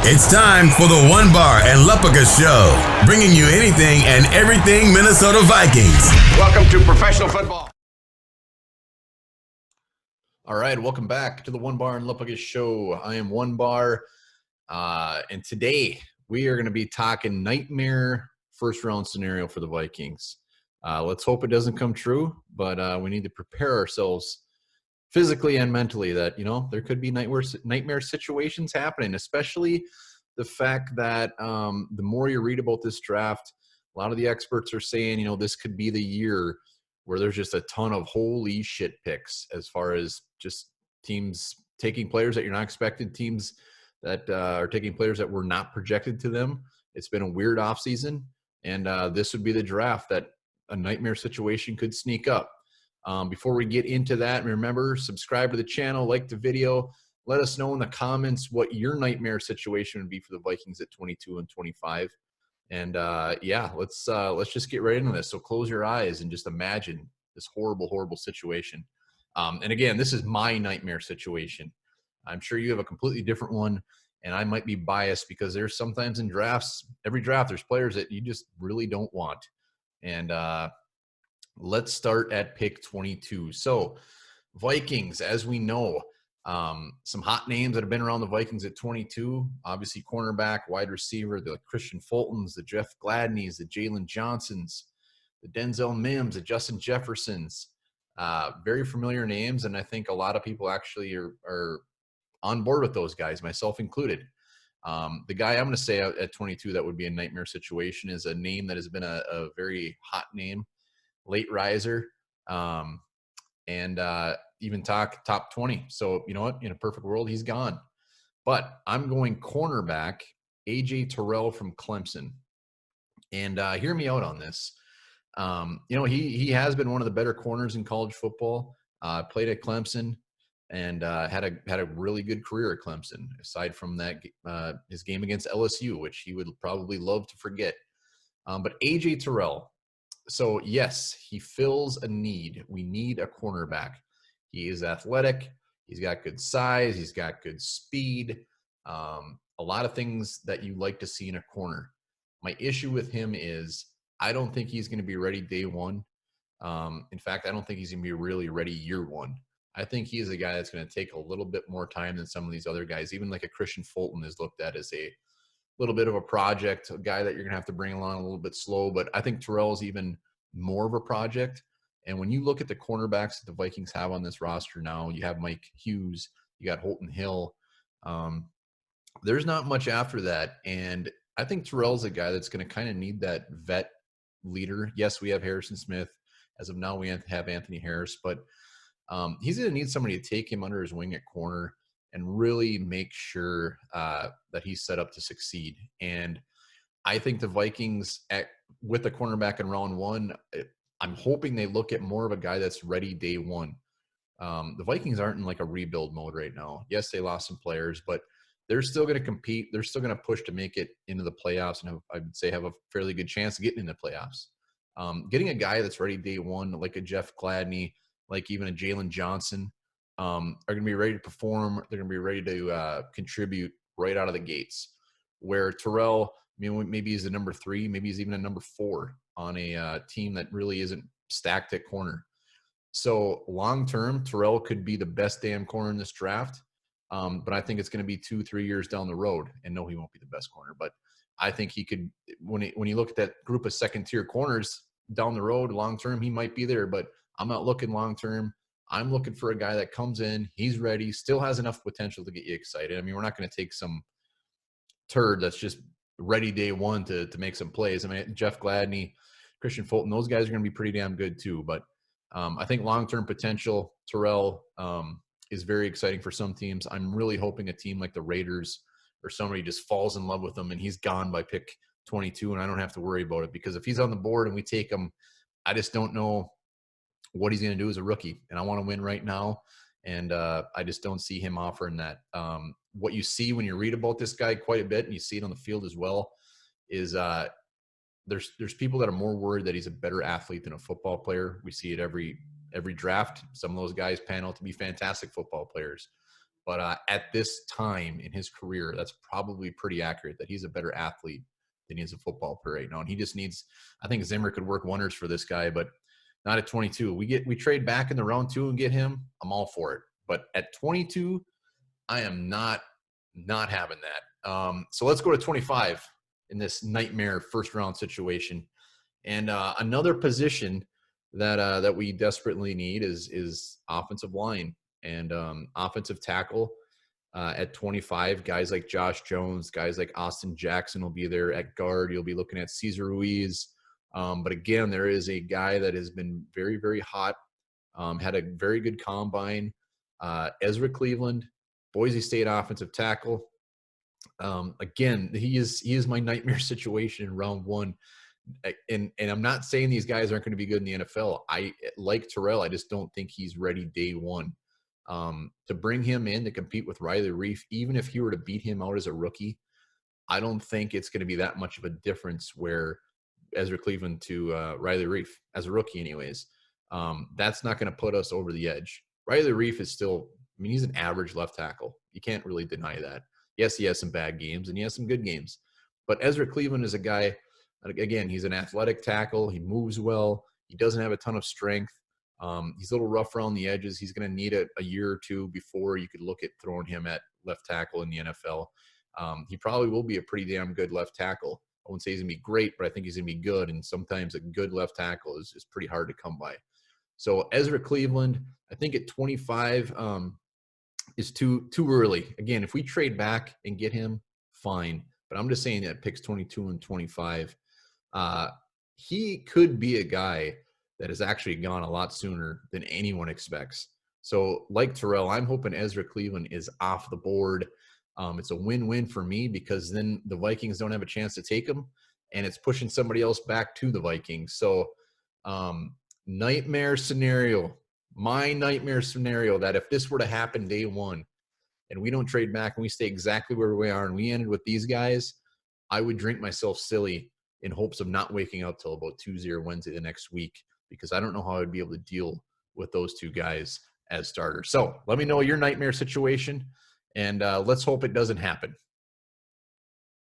It's time for the One Bar and Lupaga Show, bringing you anything and everything Minnesota Vikings. Welcome to professional football. All right, welcome back to the One Bar and Lupaga Show. I am One Bar, and today we are going to be talking nightmare first-round scenario for the Vikings. Let's hope it doesn't come true, but we need to prepare ourselves physically and mentally that, there could be nightmare situations happening, especially the fact that the more you read about this draft, a lot of the experts are saying, this could be the year where there's just a ton of holy shit picks as far as just teams taking players that you're not expected, teams that are taking players that were not projected to them. It's been a weird offseason, and this would be the draft that a nightmare situation could sneak up. Before we get into that, remember, subscribe to the channel, like the video. Let us know in the comments what your nightmare situation would be for the Vikings at 22 and 25. And let's just get right into this. So close your eyes and just imagine this horrible, horrible situation. And again, this is my nightmare situation. I'm sure you have a completely different one, and I might be biased because there's sometimes in drafts, every draft, there's players that you just really don't want. And let's start at pick 22. So Vikings, as we know, some hot names that have been around the Vikings at 22, obviously cornerback, wide receiver, the Christian Fultons, the Jeff Gladneys, the Jalen Johnsons, the Denzel Mims, the Justin Jeffersons, very familiar names. And I think a lot of people actually are on board with those guys, myself included. The guy I'm going to say at 22 that would be a nightmare situation is a name that has been a very hot name, late riser, and even top 20. So you know what? In a perfect world, he's gone. But I'm going cornerback, A.J. Terrell from Clemson. And hear me out on this. He has been one of the better corners in college football. Played at Clemson and had a really good career at Clemson. Aside from that, his game against LSU, which he would probably love to forget. But A.J. Terrell. So, yes, he fills a need. We need a cornerback. He is athletic. He's got good size. He's got good speed. A lot of things that you like to see in a corner. My issue with him is I don't think he's going to be ready day one. In fact, I don't think he's going to be really ready year one. I think he is a guy that's going to take a little bit more time than some of these other guys. Even like a Christian Fulton is looked at as a little bit of a project, a guy that you're going to have to bring along a little bit slow. But I think Terrell is even more of a project. And when you look at the cornerbacks that the Vikings have on this roster now, you have Mike Hughes, you got Holton Hill. There's not much after that. And I think Terrell's a guy that's going to kind of need that vet leader. Yes, we have Harrison Smith. As of now, we have Anthony Harris. But he's going to need somebody to take him under his wing at corner and really make sure that he's set up to succeed. And I think the Vikings, with the cornerback in round one, I'm hoping they look at more of a guy that's ready day one. The Vikings aren't in like a rebuild mode right now. Yes, they lost some players, but they're still going to compete. They're still going to push to make it into the playoffs and I would say have a fairly good chance of getting in the playoffs. Getting a guy that's ready day one, like a Jeff Gladney, like even a Jalen Johnson, are going to be ready to perform. They're going to be ready to contribute right out of the gates. Where Terrell, maybe he's a number 3, maybe he's even a number 4 on a team that really isn't stacked at corner. So long-term, Terrell could be the best damn corner in this draft. But I think it's going to be 2-3 years down the road. And no, he won't be the best corner. But I think he could, when you look at that group of second-tier corners down the road, long-term, he might be there. But I'm not looking long-term. I'm looking for a guy that comes in, he's ready, still has enough potential to get you excited. We're not going to take some turd that's just ready day one to make some plays. Jeff Gladney, Christian Fulton, those guys are going to be pretty damn good too. But I think long-term potential, Terrell is very exciting for some teams. I'm really hoping a team like the Raiders or somebody just falls in love with him and he's gone by pick 22 and I don't have to worry about it. Because if he's on the board and we take him, I just don't know what he's going to do as a rookie. And I want to win right now. And I just don't see him offering that. What you see when you read about this guy quite a bit, and you see it on the field as well, is there's people that are more worried that he's a better athlete than a football player. We see it every draft. Some of those guys pan out to be fantastic football players. But at this time in his career, that's probably pretty accurate that he's a better athlete than he is a football player right now. And he just needs, I think Zimmer could work wonders for this guy, but not at 22. We trade back in the round 2 and get him. I'm all for it. But at 22, I am not having that. So let's go to 25 in this nightmare first round situation. And another position that we desperately need is offensive line and offensive tackle. At 25, guys like Josh Jones, guys like Austin Jackson will be there. At guard, you'll be looking at Cesar Ruiz. But again, there is a guy that has been very, very hot, had a very good combine. Ezra Cleveland, Boise State offensive tackle. Again, he is my nightmare situation in round 1. And I'm not saying these guys aren't going to be good in the NFL. I like Terrell. I just don't think he's ready day 1. To bring him in to compete with Riley Reiff, even if he were to beat him out as a rookie, I don't think it's going to be that much of a difference where Ezra Cleveland to Riley Reiff as a rookie anyways. That's not going to put us over the edge. Riley Reiff is still, I mean, he's an average left tackle. You can't really deny that. Yes, he has some bad games and he has some good games. But Ezra Cleveland is a guy, again, he's an athletic tackle. He moves well. He doesn't have a ton of strength. He's a little rough around the edges. He's going to need a year or 2 before you could look at throwing him at left tackle in the NFL. He probably will be a pretty damn good left tackle. I wouldn't say he's going to be great, but I think he's going to be good. And sometimes a good left tackle is pretty hard to come by. So Ezra Cleveland, I think at 25 is too early. Again, if we trade back and get him, fine. But I'm just saying that picks 22 and 25. He could be a guy that has actually gone a lot sooner than anyone expects. So like Terrell, I'm hoping Ezra Cleveland is off the board. It's a win-win for me because then the Vikings don't have a chance to take him, and it's pushing somebody else back to the Vikings. So nightmare scenario, my nightmare scenario that if this were to happen day 1 and we don't trade back and we stay exactly where we are and we ended with these guys, I would drink myself silly in hopes of not waking up till about Tuesday or Wednesday the next week, because I don't know how I'd be able to deal with those 2 guys as starters. So let me know your nightmare situation, and let's hope it doesn't happen.